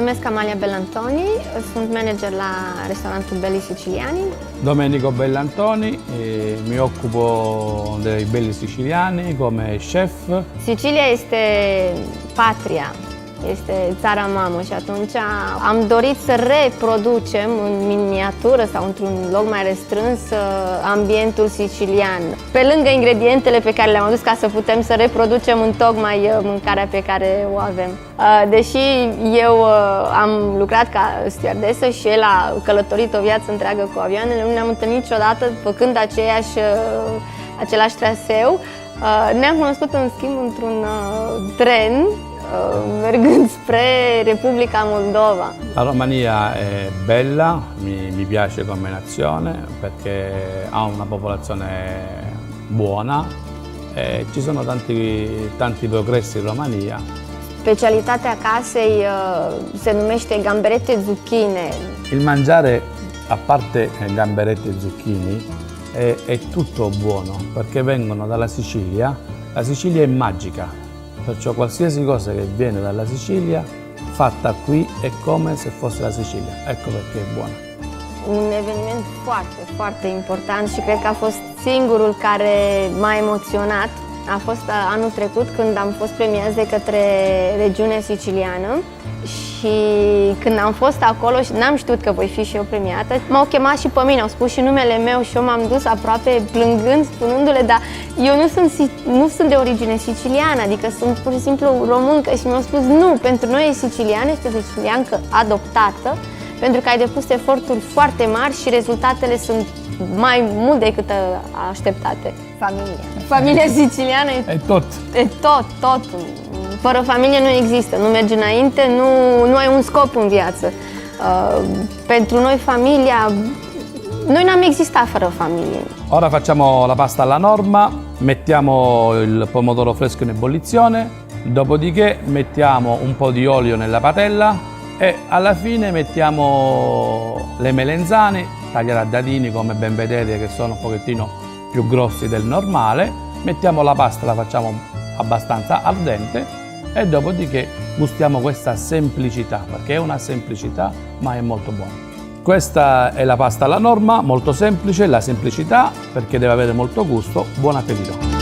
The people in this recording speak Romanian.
numesc Amalia Bellantoni, sunt manager la ristorantul Belli Siciliani. Domenico Bellantoni, mi occupo dei Belli Siciliani come chef. Sicilia este patria, este țara mamă și atunci am dorit să reproducem în miniatură sau într-un loc mai restrâns ambientul sicilian. Pe lângă ingredientele pe care le-am adus ca să putem să reproducem întocmai mâncarea pe care o avem. Deși eu am lucrat ca stewardesă și el a călătorit o viață întreagă cu avioanele, nu ne-am întâlnit niciodată făcând același traseu. Ne-am cunoscut în schimb într-un tren mergând spre Repubblica Moldova. La Romania è bella, mi piace come nazione perché ha una popolazione buona e ci sono tanti progressi in Romania. Specialitatea casei se numește gamberette zucchine. Il mangiare, a parte gamberette e zucchini, è tutto buono perché vengono dalla Sicilia. La Sicilia è magica. Perciò qualsiasi cosa che viene dalla Sicilia, fatta qui, è come se fosse la Sicilia. Ecco perché è buona. Un eveniment foarte, foarte important și cred că a fost singurul care m-a emoționat. A fost anul trecut când am fost premiați de către regiunea siciliană și când am fost acolo și n-am știut că voi fi și eu premiată, m-au chemat și pe mine, au spus și numele meu și eu m-am dus aproape plângând, spunându-le, dar eu nu sunt de origine siciliană, adică sunt pur și simplu româncă și mi-au spus nu, pentru noi e siciliană, este siciliancă adoptată, pentru că ai depus eforturi foarte mari și rezultatele sunt mai mult decât așteptate. Familia siciliană e tot. E tot. Fără familie nu există, nu mergi înainte, nu ai un scop în viață. Pentru noi familia, noi n-am existat fără familie. Ora facciamo la pasta alla norma, mettiamo il pomodoro fresco in ebollizione, dopodiché mettiamo un po' di olio nella padella e alla fine mettiamo le melenzane tagliate a dadini, come ben vedete, che sono un pochettino più grossi del normale. Mettiamo la pasta, la facciamo abbastanza al dente e dopodiché gustiamo questa semplicità, perché è una semplicità ma è molto buona. Questa è la pasta alla norma, molto semplice, la semplicità perché deve avere molto gusto. Buon appetito!